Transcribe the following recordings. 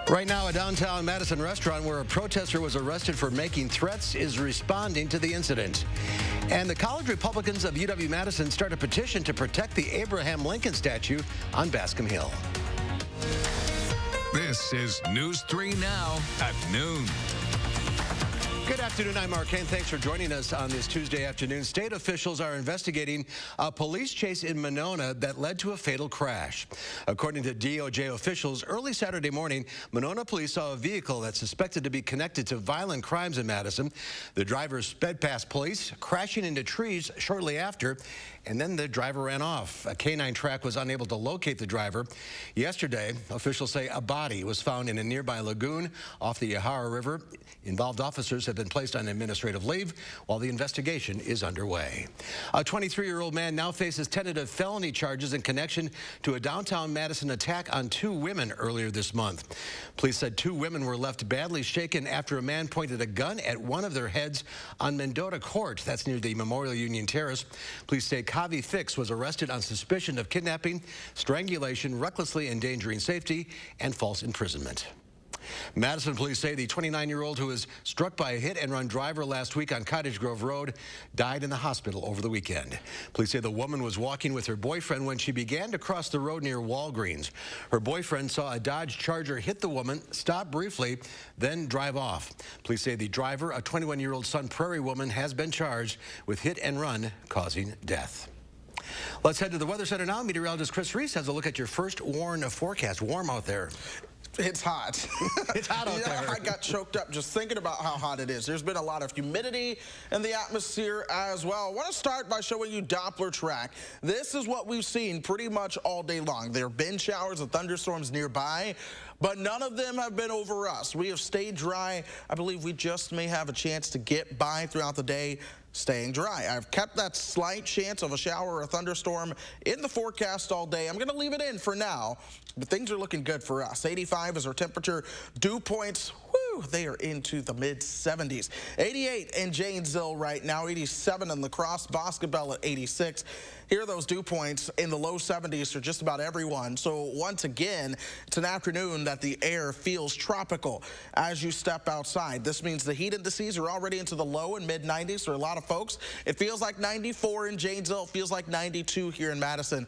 Right now, a downtown Madison restaurant where a protester was arrested for making threats is responding to the incident. And the college Republicans of UW-Madison start a petition to protect the Abraham Lincoln statue on Bascom Hill. This is News 3 Now at noon. Good afternoon, I'm Mark Kane. Thanks for joining us on this Tuesday afternoon. State officials are investigating a police chase in Monona that led to a fatal crash. According to DOJ officials, early Saturday morning, Monona police saw a vehicle that's suspected to be connected to violent crimes in Madison. The driver sped past police, crashing into trees shortly after, and then the driver ran off. A canine track was unable to locate the driver. Yesterday, officials say a body was found in a nearby lagoon off the Yahara River. Involved officers have been placed on administrative leave while the investigation is underway. A 23-year-old man now faces tentative felony charges in connection to a downtown Madison attack on two women earlier this month. Police said two women were left badly shaken after a man pointed a gun at one of their heads on Mendota Court. That's near the Memorial Union Terrace. Police say Kavi Fix was arrested on suspicion of kidnapping, strangulation, recklessly endangering safety, and false imprisonment. Madison police say the 29-year-old who was struck by a hit-and-run driver last week on Cottage Grove Road died in the hospital over the weekend. Police say the woman was walking with her boyfriend when she began to cross the road near Walgreens. Her boyfriend saw a Dodge Charger hit the woman, stop briefly, then drive off. Police say the driver, a 21-year-old Sun Prairie woman, has been charged with hit-and-run causing death. Let's head to the Weather Center now. Meteorologist Chris Reese has a look at your first warn forecast. Warm out there. It's hot. It's hot out there. I got choked up just thinking about how hot it is. There's been a lot of humidity in the atmosphere as well. I want to start by showing you Doppler track. This is what we've seen pretty much all day long. There have been showers and thunderstorms nearby, but none of them have been over us. We have stayed dry. I believe we just may have a chance to get by throughout the day staying dry. I've kept that slight chance of a shower or a thunderstorm in the forecast all day. I'm going to leave it in for now, but things are looking good for us. 85 is our temperature. Dew points, whoo, they are into the mid-70s. 88 in Janesville right now, 87 in La Crosse, Boscobel at 86. Here are those dew points in the low 70s for just about everyone. So once again, it's an afternoon that the air feels tropical as you step outside. This means the heat indices are already into the low and mid-90s for a lot of folks. It feels like 94 in Janesville. It feels like 92 here in Madison.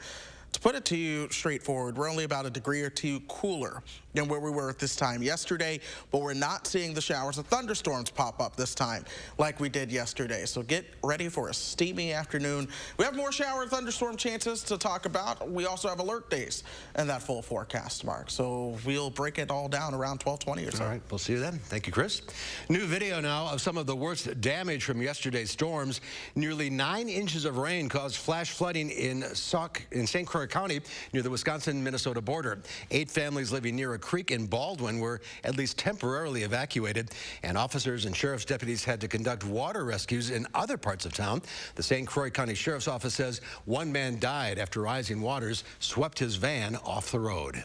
To put it to you straightforward, we're only about a degree or two cooler than where we were at this time yesterday, but we're not seeing the showers and thunderstorms pop up this time like we did yesterday. So get ready for a steamy afternoon. We have more shower and thunderstorm chances to talk about. We also have alert days in that full forecast, Mark. So we'll break it all down around 12:20 or so. All right, we'll see you then. Thank you, Chris. New video now of some of the worst damage from yesterday's storms. Nearly 9 inches of rain caused flash flooding in St. Croix County near the Wisconsin-Minnesota border. 8 families living near a creek in Baldwin were at least temporarily evacuated, and officers and sheriff's deputies had to conduct water rescues in other parts of town. The St. Croix County Sheriff's Office says one man died after rising waters swept his van off the road.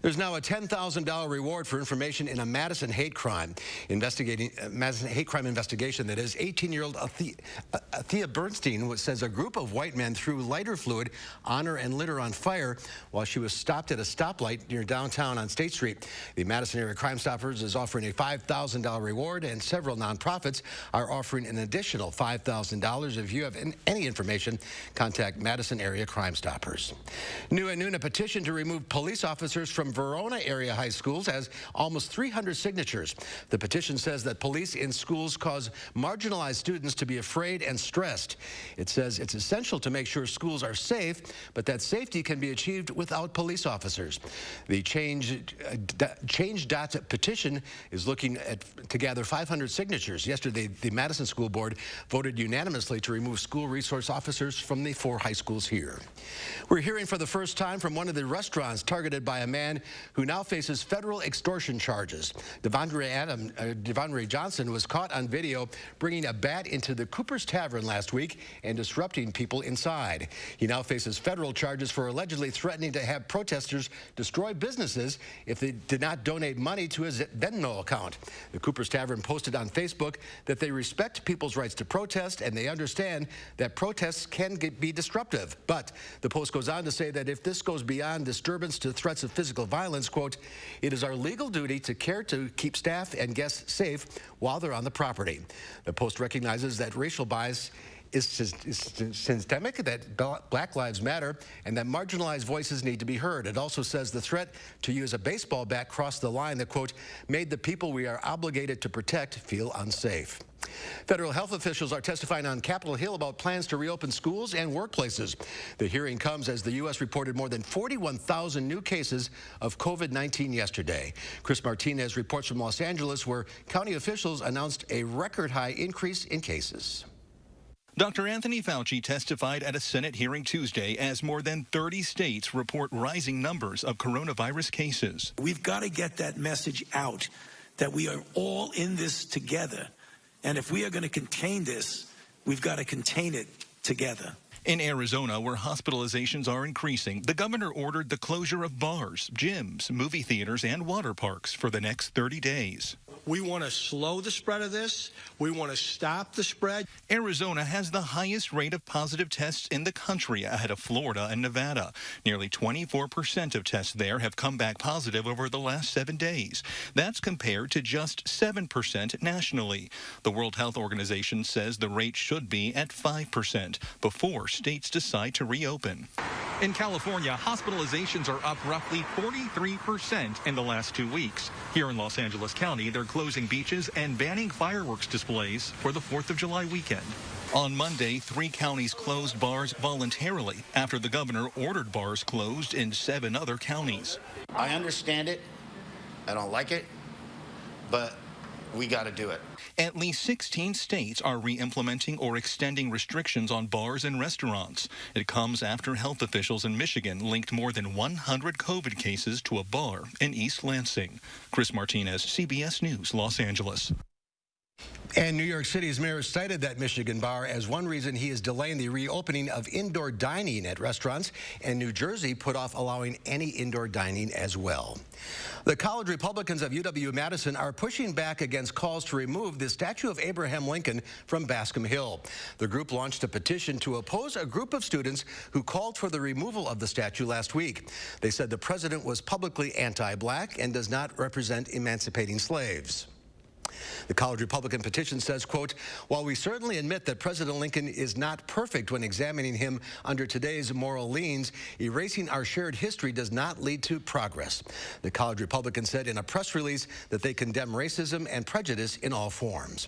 There's now a $10,000 reward for information in a Madison hate crime investigation. That is, 18-year-old Thea Bernstein says a group of white men threw lighter fluid on her and lit her on fire while she was stopped at a stoplight near downtown on State Street. The Madison Area Crime Stoppers is offering a $5,000 reward, and several nonprofits are offering an additional $5,000. If you have any information, contact Madison Area Crime Stoppers. New at noon, a petition to remove police officers from Verona area high schools has almost 300 signatures. The petition says that police in schools cause marginalized students to be afraid and stressed. It says it's essential to make sure schools are safe, but that safety can be achieved without police officers. The Change petition is looking to gather 500 signatures. Yesterday, the Madison School Board voted unanimously to remove school resource officers from the 4 high schools here. We're hearing for the first time from one of the restaurants targeted by a man who now faces federal extortion charges. Devondre Johnson was caught on video bringing a bat into the Cooper's Tavern last week and disrupting people inside. He now faces federal charges for allegedly threatening to have protesters destroy businesses if they did not donate money to his Venmo account. The Cooper's Tavern posted on Facebook that they respect people's rights to protest and they understand that protests can be disruptive. But the post goes on to say that if this goes beyond disturbance to threats of physical violence, quote, "It is our legal duty to care to keep staff and guests safe while they're on the property." The Post recognizes that racial bias is systemic, that Black Lives Matter, and that marginalized voices need to be heard. It also says the threat to use a baseball bat crossed the line that, quote, "made the people we are obligated to protect feel unsafe." Federal health officials are testifying on Capitol Hill about plans to reopen schools and workplaces. The hearing comes as the U.S. reported more than 41,000 new cases of COVID-19 yesterday. Chris Martinez reports from Los Angeles, where county officials announced a record high increase in cases. Dr. Anthony Fauci testified at a Senate hearing Tuesday as more than 30 states report rising numbers of coronavirus cases. We've got to get that message out that we are all in this together. And if we are going to contain this, we've got to contain it together. In Arizona, where hospitalizations are increasing, the governor ordered the closure of bars, gyms, movie theaters, and water parks for the next 30 days. We want to slow the spread of this. We want to stop the spread. Arizona has the highest rate of positive tests in the country, ahead of Florida and Nevada. Nearly 24% of tests there have come back positive over the last 7 days. That's compared to just 7% nationally. The World Health Organization says the rate should be at 5% before states decide to reopen. In California, hospitalizations are up roughly 43% in the last 2 weeks. Here in Los Angeles County, they're closing beaches and banning fireworks displays for the 4th of July weekend. On Monday, 3 counties closed bars voluntarily after the governor ordered bars closed in 7 other counties. I understand it. I don't like it, but we got to do it. At least 16 states are re-implementing or extending restrictions on bars and restaurants. It comes after health officials in Michigan linked more than 100 COVID cases to a bar in East Lansing. Chris Martinez, CBS News, Los Angeles. And New York City's mayor cited that Michigan bar as one reason he is delaying the reopening of indoor dining at restaurants, and New Jersey put off allowing any indoor dining as well. The college Republicans of UW-Madison are pushing back against calls to remove the statue of Abraham Lincoln from Bascom Hill. The group launched a petition to oppose a group of students who called for the removal of the statue last week. They said the president was publicly anti-black and does not represent emancipating slaves. The college Republican petition says, quote, "While we certainly admit that President Lincoln is not perfect when examining him under today's moral leans, erasing our shared history does not lead to progress." The college Republican said in a press release that they condemn racism and prejudice in all forms.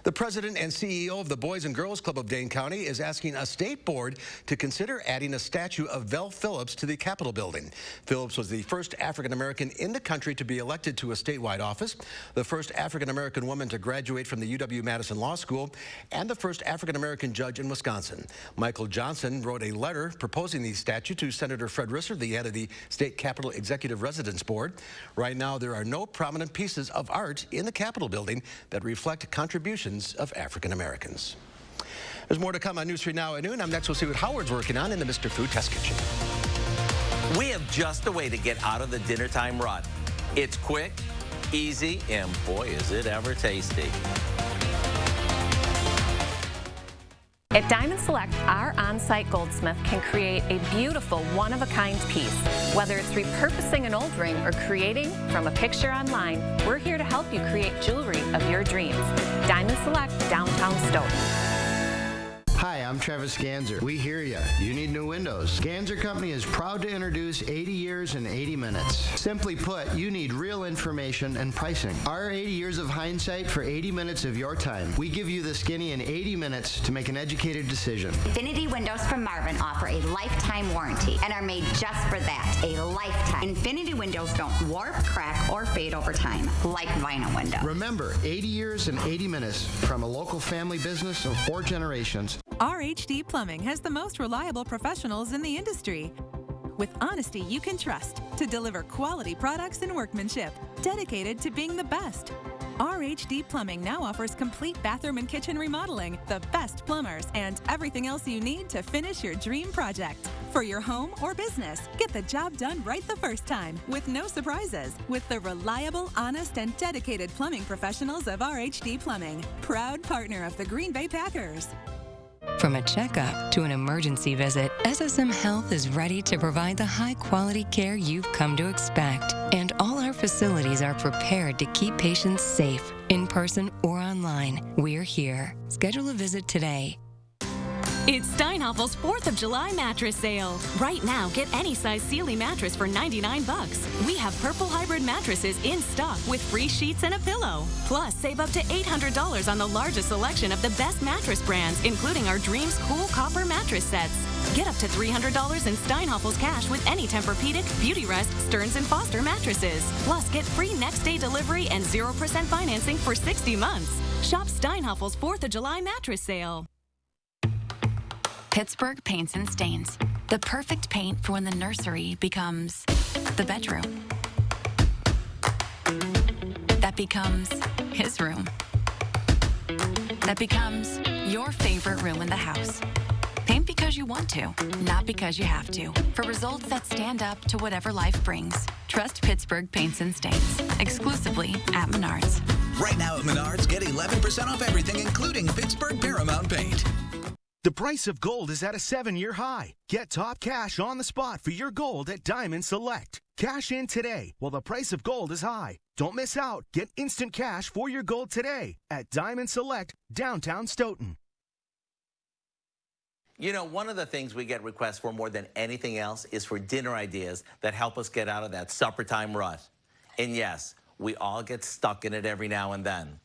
The president and CEO of the Boys and Girls Club of Dane County is asking a state board to consider adding a statue of Vel Phillips to the Capitol building. Phillips was the first African-American in the country to be elected to a statewide office, the first African-American woman to graduate from the UW-Madison Law School, and the first African-American judge in Wisconsin. Michael Johnson wrote a letter proposing the statue to Senator Fred Risser, the head of the State Capitol Executive Residence Board. Right now, there are no prominent pieces of art in the Capitol building that reflect contributions of African-Americans. There's more to come on News 3 Now at noon. I'm next. We'll see what Howard's working on in the Mr. Food Test Kitchen. We have just a way to get out of the dinner time rut. It's quick, easy, and boy, is it ever tasty. At Diamond Select, our on-site goldsmith can create a beautiful one-of-a-kind piece. Whether it's repurposing an old ring or creating from a picture online, we're here to help you create jewelry of your dreams. Diamond Select, downtown Stoughton. Hi, I'm Travis Ganser. We hear ya. You need new windows. Ganser Company is proud to introduce 80 years in 80 minutes. Simply put, you need real information and pricing. Our 80 years of hindsight for 80 minutes of your time. We give you the skinny in 80 minutes to make an educated decision. Infinity Windows from Marvin offer a lifetime warranty and are made just for that, a lifetime. Infinity Windows don't warp, crack, or fade over time, like vinyl windows. Remember, 80 years and 80 minutes from a local family business of 4 generations. RHD Plumbing has the most reliable professionals in the industry. With honesty you can trust to deliver quality products and workmanship, dedicated to being the best. RHD Plumbing now offers complete bathroom and kitchen remodeling, the best plumbers, and everything else you need to finish your dream project. For your home or business, get the job done right the first time with no surprises with the reliable, honest, and dedicated plumbing professionals of RHD Plumbing, proud partner of the Green Bay Packers. From a checkup to an emergency visit, SSM Health is ready to provide the high-quality care you've come to expect. And all our facilities are prepared to keep patients safe, in person or online. We're here. Schedule a visit today. It's Steinhalls' 4th of July mattress sale. Right now, get any size Sealy mattress for $99. We have purple hybrid mattresses in stock with free sheets and a pillow. Plus, save up to $800 on the largest selection of the best mattress brands, including our Dreams Cool Copper mattress sets. Get up to $300 in Steinhalls cash with any Tempur-Pedic, Beautyrest, Stearns & Foster mattresses. Plus, get free next-day delivery and 0% financing for 60 months. Shop Steinhalls' 4th of July mattress sale. Pittsburgh Paints and Stains. The perfect paint for when the nursery becomes the bedroom. That becomes his room. That becomes your favorite room in the house. Paint because you want to, not because you have to. For results that stand up to whatever life brings. Trust Pittsburgh Paints and Stains. Exclusively at Menards. Right now at Menards, get 11% off everything, including Pittsburgh Paramount Paint. The price of gold is at a 7-year high. Get top cash on the spot for your gold at Diamond Select. Cash in today while the price of gold is high. Don't miss out. Get instant cash for your gold today at Diamond Select, downtown Stoughton. You know, one of the things we get requests for more than anything else is for dinner ideas that help us get out of that supper time rut. And yes, we all get stuck in it every now and then.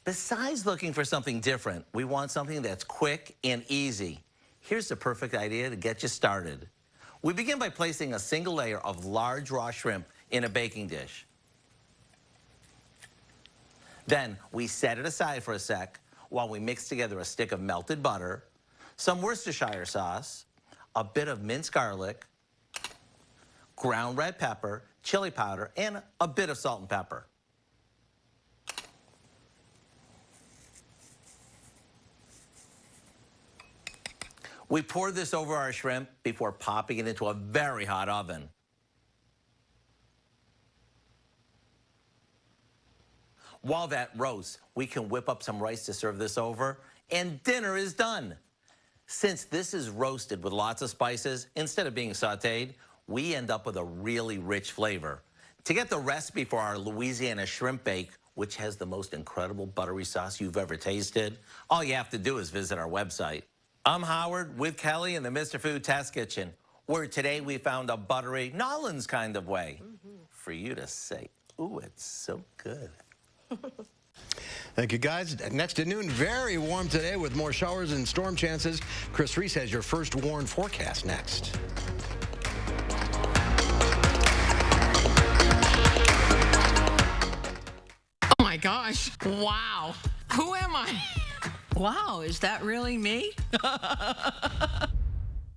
Besides looking for something different, we want something that's quick and easy. Here's the perfect idea to get you started. We begin by placing a single layer of large raw shrimp in a baking dish. Then we set it aside for a sec while we mix together a stick of melted butter, some Worcestershire sauce, a bit of minced garlic, ground red pepper, chili powder, and a bit of salt and pepper. We pour this over our shrimp before popping it into a very hot oven. While that roasts, we can whip up some rice to serve this over, and dinner is done. Since this is roasted with lots of spices, instead of being sauteed, we end up with a really rich flavor. To get the recipe for our Louisiana shrimp bake, which has the most incredible buttery sauce you've ever tasted, all you have to do is visit our website. I'm Howard with Kelly in the Mr. Food Test Kitchen, where today we found a buttery Nolan's kind of way for you to say, ooh, it's so good. Thank you, guys. Next at noon, very warm today with more showers and storm chances. Chris Reese has your first warn forecast next. Oh my gosh. Wow. Who am I? Wow, is that really me?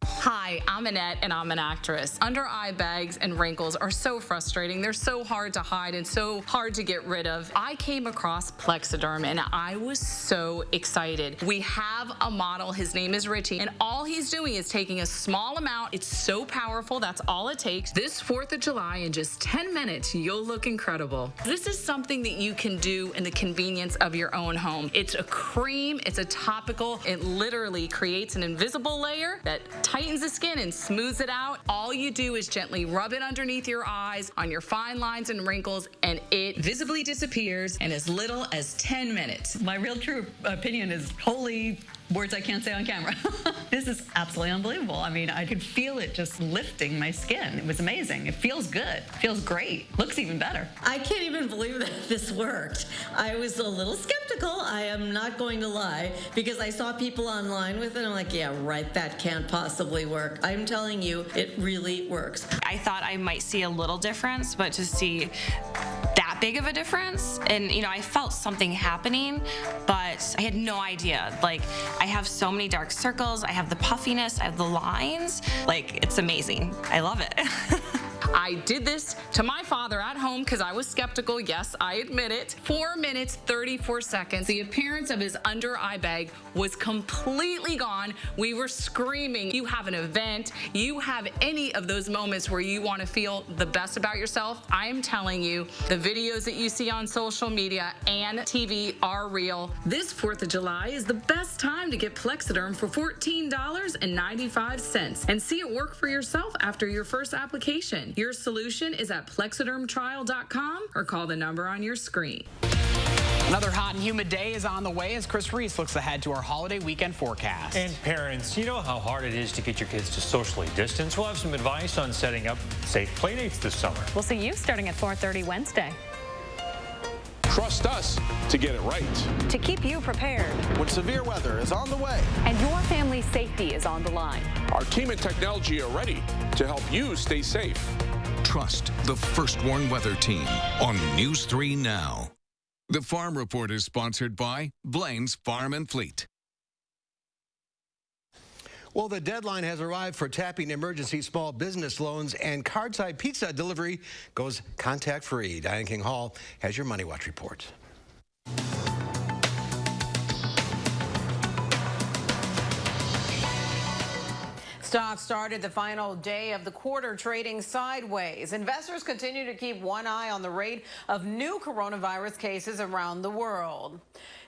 Hi, I'm Annette, and I'm an actress. Under eye bags and wrinkles are so frustrating. They're so hard to hide and so hard to get rid of. I came across Plexiderm, and I was so excited. We have a model. His name is Richie, and all he's doing is taking a small amount. It's so powerful. That's all it takes. This 4th of July, in just 10 minutes, you'll look incredible. This is something that you can do in the convenience of your own home. It's a cream. It's a topical. It literally creates an invisible layer that tightens the skin and smooths it out. All you do is gently rub it underneath your eyes, on your fine lines and wrinkles, and it visibly disappears in as little as 10 minutes. My real true opinion is holy words I can't say on camera. This is absolutely unbelievable. I mean, I could feel it just lifting my skin. It was amazing. It feels good. It feels great. Looks even better. I can't even believe that this worked. I was a little skeptical, I am not going to lie, because I saw people online with it, and I'm like, yeah, right, that can't possibly work. I'm telling you, it really works. I thought I might see a little difference, but to see that big of a difference, and you know, I felt something happening, but I had no idea. Like, I have so many dark circles, I have the puffiness, I have the lines. Like, it's amazing. I love it. I did this to my father at home because I was skeptical. Yes, I admit it. 4 minutes, 34 seconds. The appearance of his under eye bag was completely gone. We were screaming. You have an event, you have any of those moments where you want to feel the best about yourself, I am telling you, the videos that you see on social media and TV are real. This 4th of July is the best time to get Plexiderm for $14.95 and see it work for yourself after your first application. Your solution is at plexidermtrial.com or call the number on your screen. Another hot and humid day is on the way as Chris Reese looks ahead to our holiday weekend forecast. And parents, you know how hard it is to get your kids to socially distance? We'll have some advice on setting up safe playdates this summer. We'll see you starting at 4:30 Wednesday. Trust us to get it right. To keep you prepared when severe weather is on the way and your family's safety is on the line. Our team and technology are ready to help you stay safe. Trust the First Warn Weather Team on News 3 Now. The Farm Report is sponsored by Blaine's Farm and Fleet. Well, the deadline has arrived for tapping emergency small business loans, and Cardside Pizza delivery goes contact-free. Diane King Hall has your Money Watch report. Stocks started the final day of the quarter trading sideways. Investors continue to keep one eye on the rate of new coronavirus cases around the world.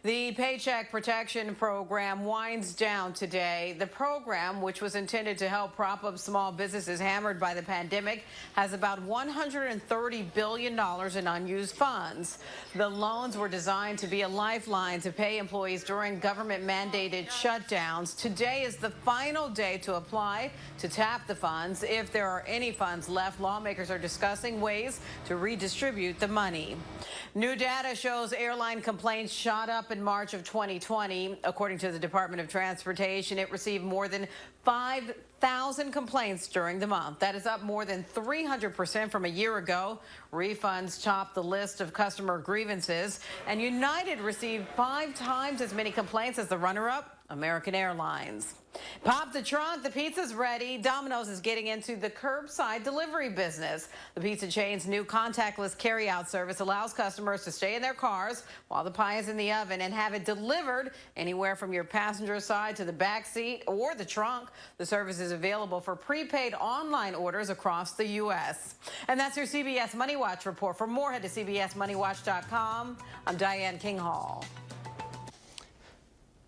The Paycheck Protection Program winds down today. The program, which was intended to help prop up small businesses hammered by the pandemic, has about $130 billion in unused funds. The loans were designed to be a lifeline to pay employees during government-mandated shutdowns. Today is the final day to apply to tap the funds. If there are any funds left, lawmakers are discussing ways to redistribute the money. New data shows airline complaints shot up in March of 2020. According to the Department of Transportation, it received more than 5,000 complaints during the month. That is up more than 300% from a year ago. Refunds topped the list of customer grievances, and United received 5 times as many complaints as the runner-up, American Airlines. Pop the trunk, the pizza's ready. Domino's is getting into the curbside delivery business. The pizza chain's new contactless carryout service allows customers to stay in their cars while the pie is in the oven and have it delivered anywhere from your passenger side to the back seat or the trunk. The service is available for prepaid online orders across the U.S. And that's your CBS Money Watch report. For more, head to cbsmoneywatch.com. I'm Diane King Hall.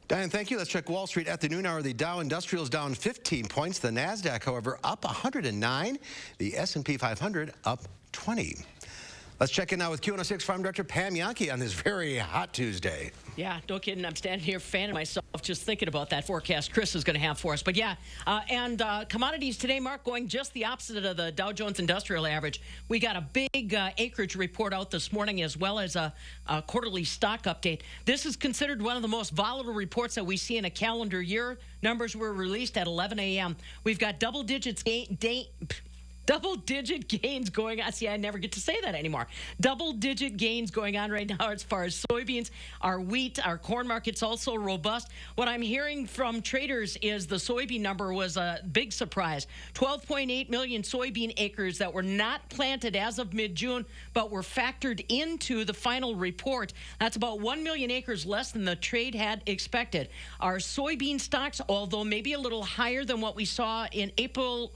Diane, thank you. Let's check Wall Street at the noon hour. The Dow Industrial is down 15 points. The NASDAQ, however, up 109. The S&P 500 up 20. Let's check in now with Q106 Farm Director Pam Yankee on this very hot Tuesday. Yeah, no kidding. I'm standing here fanning myself just thinking about that forecast Chris is going to have for us. But yeah, commodities today, Mark, going just the opposite of the Dow Jones Industrial Average. We got a big acreage report out this morning as well as a quarterly stock update. This is considered one of the most volatile reports that we see in a calendar year. Numbers were released at 11 a.m. We've got double-digit gains going on. See, I never get to say that anymore. Double-digit gains going on right now as far as soybeans, our wheat, our corn market's also robust. What I'm hearing from traders is the soybean number was a big surprise. 12.8 million soybean acres that were not planted as of mid-June, but were factored into the final report. That's about 1 million acres less than the trade had expected. Our soybean stocks, although maybe a little higher than what we saw in April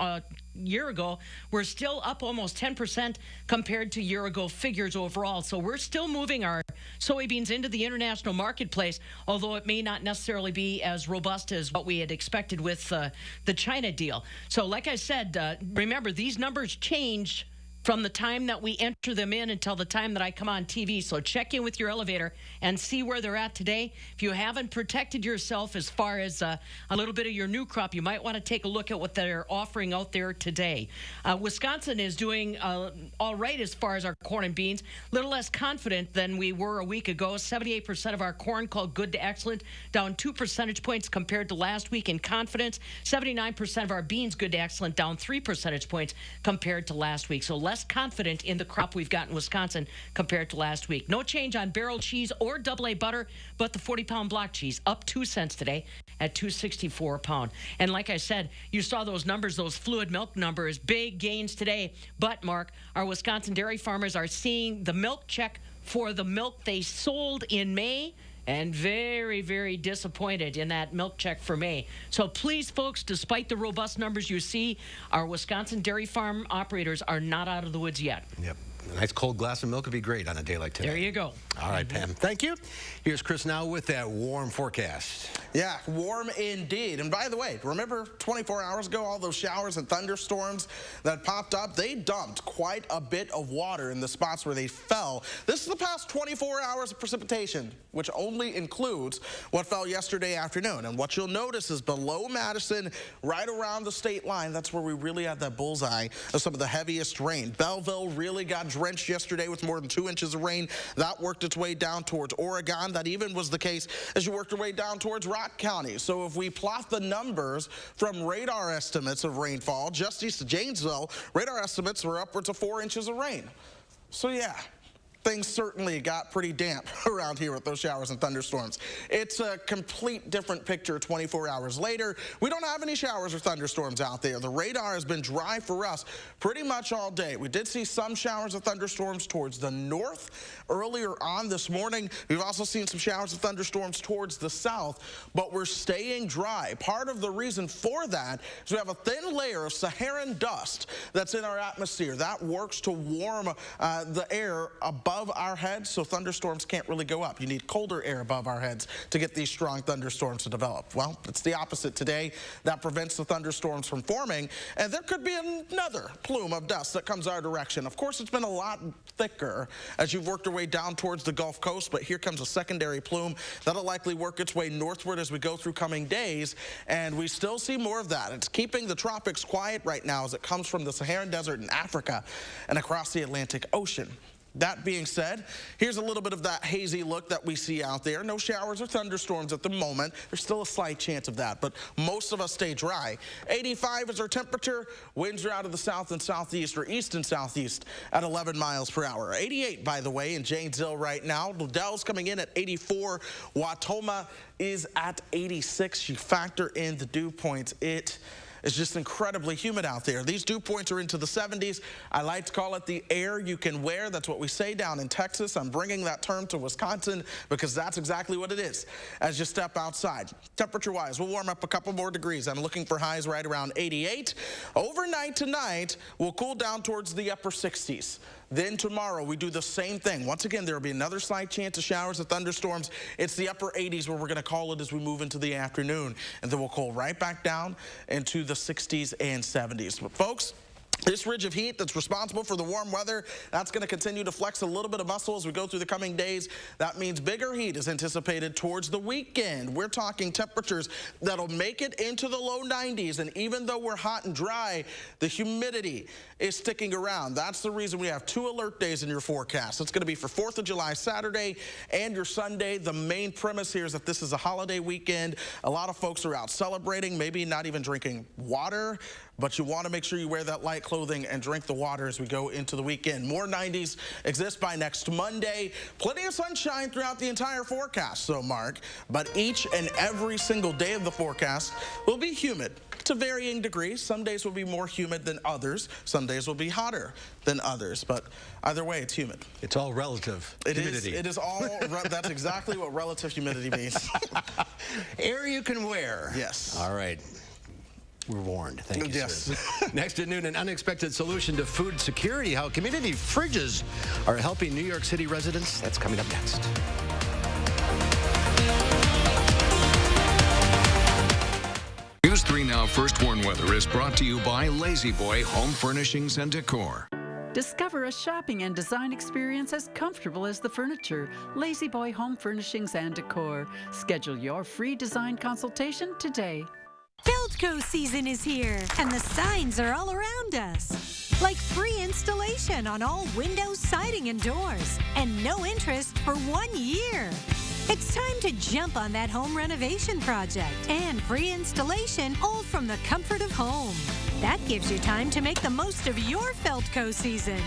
year ago, we're still up almost 10% compared to year ago figures overall. So we're still moving our soybeans into the international marketplace, although it may not necessarily be as robust as what we had expected with the China deal. So like I said, remember, these numbers change from the time that we enter them in until the time that I come on TV. So check in with your elevator and see where they're at today. If you haven't protected yourself as far as a little bit of your new crop, you might want to take a look at what they're offering out there today. Wisconsin is doing all right as far as our corn and beans. A little less confident than we were a week ago. 78% of our corn called good to excellent, down 2 percentage points compared to last week in confidence. 79% of our beans good to excellent, down 3 percentage points compared to last week. So less less confident in the crop we've got in Wisconsin compared to last week. No change on barrel cheese or AA butter, but the 40-pound block cheese up 2 cents today at $2.64 a pound. And like I said, you saw those numbers, those fluid milk numbers, big gains today. But, Mark, our Wisconsin dairy farmers are seeing the milk check for the milk they sold in May, and very, very disappointed in that milk check for May. So please, folks, despite the robust numbers you see, our Wisconsin dairy farm operators are not out of the woods yet. Yep. A nice cold glass of milk would be great on a day like today. There you go. All right, Pam. Thank you. Here's Chris now with that warm forecast. Yeah, warm indeed. And by the way, remember 24 hours ago, all those showers and thunderstorms that popped up? They dumped quite a bit of water in the spots where they fell. This is the past 24 hours of precipitation, which only includes what fell yesterday afternoon. And what you'll notice is below Madison, right around the state line, that's where we really had that bullseye of some of the heaviest rain. Belleville really got drenched yesterday with more than 2 inches of rain. That worked its way down towards Oregon. That even was the case as you worked your way down towards Rock County. So if we plot the numbers from radar estimates of rainfall just east of Janesville, radar estimates were upwards of 4 inches of rain. So yeah, things certainly got pretty damp around here with those showers and thunderstorms. It's a complete different picture 24 hours later. We don't have any showers or thunderstorms out there. The radar has been dry for us pretty much all day. We did see some showers of thunderstorms towards the north earlier on this morning. We've also seen some showers of thunderstorms towards the south, but we're staying dry. Part of the reason for that is we have a thin layer of Saharan dust that's in our atmosphere. That works to warm the air above our heads, so thunderstorms can't really go up. You need colder air above our heads to get these strong thunderstorms to develop. Well, it's the opposite today. That prevents the thunderstorms from forming, and there could be another plume of dust that comes our direction. Of course, it's been a lot thicker as you've worked your way down towards the Gulf Coast, but here comes a secondary plume that'll likely work its way northward as we go through coming days, and we still see more of that. It's keeping the tropics quiet right now as it comes from the Saharan Desert in Africa and across the Atlantic Ocean. That being said, here's a little bit of that hazy look that we see out there. No showers or thunderstorms at the moment. There's still a slight chance of that, but most of us stay dry. 85 is our temperature. Winds are out of the south and southeast, or east and southeast, at 11 miles per hour. 88, by the way, in Janesville right now. Liddell's coming in at 84. Wautoma is at 86. You factor in the dew points. It's just incredibly humid out there. These dew points are into the 70s. I like to call it the air you can wear. That's what we say down in Texas. I'm bringing that term to Wisconsin because that's exactly what it is as you step outside. Temperature-wise, we'll warm up a couple more degrees. I'm looking for highs right around 88. Overnight tonight, we'll cool down towards the upper 60s. Then tomorrow, we do the same thing. Once again, there will be another slight chance of showers and thunderstorms. It's the upper 80s where we're going to call it as we move into the afternoon. And then we'll cool right back down into the 60s and 70s. But folks, this ridge of heat that's responsible for the warm weather, that's going to continue to flex a little bit of muscle as we go through the coming days. That means bigger heat is anticipated towards the weekend. We're talking temperatures that'll make it into the low 90s. And even though we're hot and dry, the humidity is sticking around. That's the reason we have 2 alert days in your forecast. It's going to be for 4th of July Saturday and your Sunday. The main premise here is that this is a holiday weekend. A lot of folks are out celebrating, maybe not even drinking water, but you want to make sure you wear that light clothing and drink the water as we go into the weekend. More 90s exist by next Monday. Plenty of sunshine throughout the entire forecast, so Mark, but each and every single day of the forecast will be humid to varying degrees. Some days will be more humid than others. Some days will be hotter than others, but either way, it's humid. It's all relative humidity. It is all, that's exactly what relative humidity means. Air you can wear. Yes. All right. We're warned. Thank you, yes. sir. Next at noon, an unexpected solution to food security, how community fridges are helping New York City residents. That's coming up next. News 3 Now First Warn Weather is brought to you by Lazy Boy Home Furnishings and Decor. Discover a shopping and design experience as comfortable as the furniture. Lazy Boy Home Furnishings and Decor. Schedule your free design consultation today. Buildco season is here, and the signs are all around us. Like free installation on all windows, siding, and doors, and no interest for 1 year. It's time to jump on that home renovation project and free installation, all from the comfort of home. That gives you time to make the most of your Feltco season.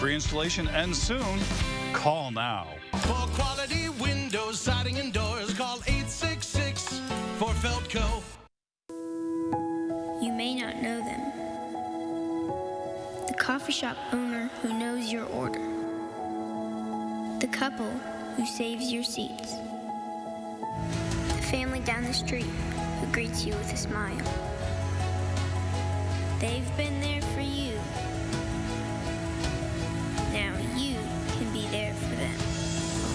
Free installation ends soon. Call now. For quality windows, siding, and doors, call 866 for Feltco. You may not know them. The coffee shop owner who knows your order. The couple who saves your seats. The family down the street who greets you with a smile. They've been there for you. Now you can be there for them.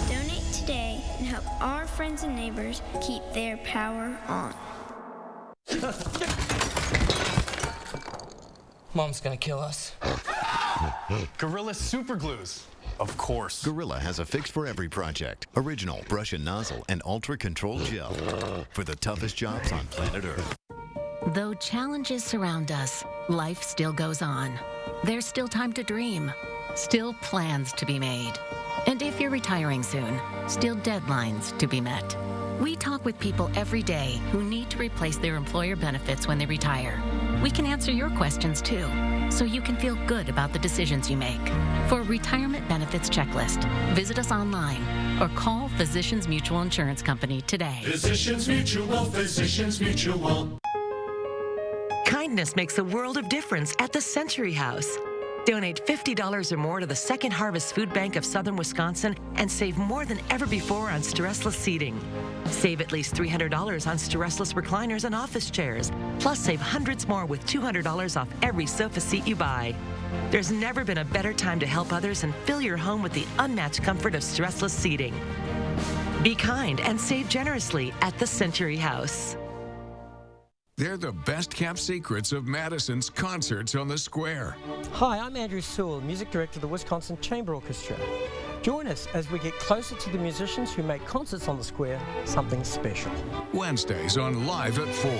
Donate today and help our friends and neighbors keep their power on. Mom's gonna kill us. Gorilla Super Glues. Of course. Gorilla has a fix for every project. Original brush and nozzle and ultra control gel for the toughest jobs on planet Earth. Though challenges surround us, life still goes on. There's still time to dream, still plans to be made. And if you're retiring soon, still deadlines to be met. We talk with people every day who need to replace their employer benefits when they retire. We can answer your questions too, so you can feel good about the decisions you make. For a retirement benefits checklist, visit us online or call Physicians Mutual Insurance Company today. Physicians Mutual, Physicians Mutual. Kindness makes a world of difference at the Century House. Donate $50 or more to the Second Harvest Food Bank of Southern Wisconsin and save more than ever before on stressless seating. Save at least $300 on stressless recliners and office chairs. Plus, save hundreds more with $200 off every sofa seat you buy. There's never been a better time to help others and fill your home with the unmatched comfort of stressless seating. Be kind and save generously at the Century House. They're the best-kept secrets of Madison's concerts on the square. Hi, I'm Andrew Sewell, Music Director of the Wisconsin Chamber Orchestra. Join us as we get closer to the musicians who make concerts on the square something special. Wednesdays on Live at 4.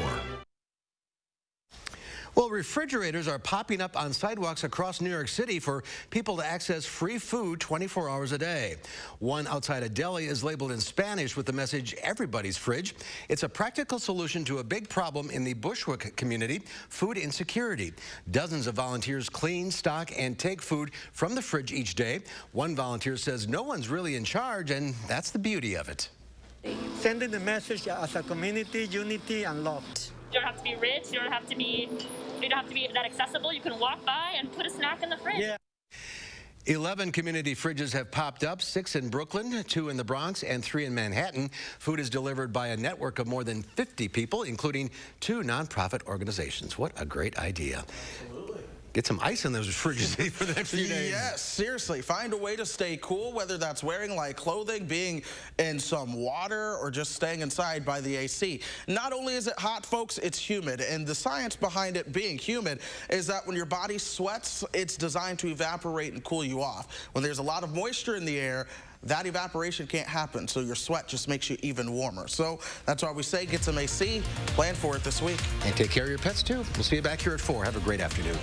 Well, refrigerators are popping up on sidewalks across New York City for people to access free food 24 hours a day. One outside a deli is labeled in Spanish with the message, "Everybody's Fridge." It's a practical solution to a big problem in the Bushwick community, food insecurity. Dozens of volunteers clean, stock, and take food from the fridge each day. One volunteer says no one's really in charge, and that's the beauty of it. Sending the message as a community, unity, and love. You don't have to be rich. You don't have to be that accessible. You can walk by and put a snack in the fridge. Yeah. 11 community fridges have popped up, 6 in Brooklyn, 2 in the Bronx, and 3 in Manhattan. Food is delivered by a network of more than 50 people, including 2 nonprofit organizations. What a great idea. Absolutely. Get some ice in those fridges for the next few days. Yes, seriously. Find a way to stay cool, whether that's wearing light clothing, being in some water, or just staying inside by the AC. Not only is it hot, folks, it's humid. And the science behind it being humid is that when your body sweats, it's designed to evaporate and cool you off. When there's a lot of moisture in the air, that evaporation can't happen, so your sweat just makes you even warmer. So that's why we say get some AC, plan for it this week. And take care of your pets, too. We'll see you back here at 4. Have a great afternoon.